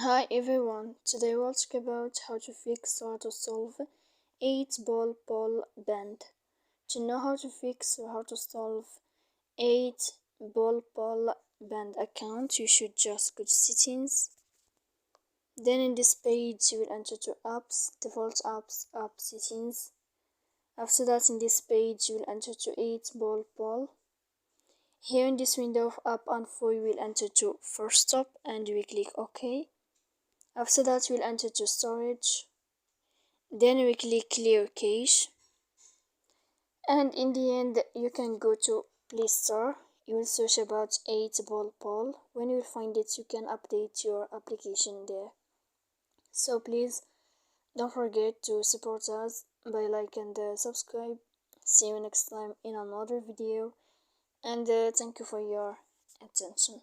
Hi everyone, today we'll talk about how to fix or how to solve 8 ball band. To know how to fix or how to solve 8 ball band account, you should just go to settings. Then in this page you will enter to apps, default apps, app settings. After that in this page you will enter to 8 ball. Here in this window of app info you will enter to first stop and you will click OK. After that we'll enter to storage, then we click clear cache, and in the end you can go to Play Store. You will search about 8 ball. When you find it you can update your application there. So please don't forget to support us by like and subscribe. See you next time in another video, and thank you for your attention.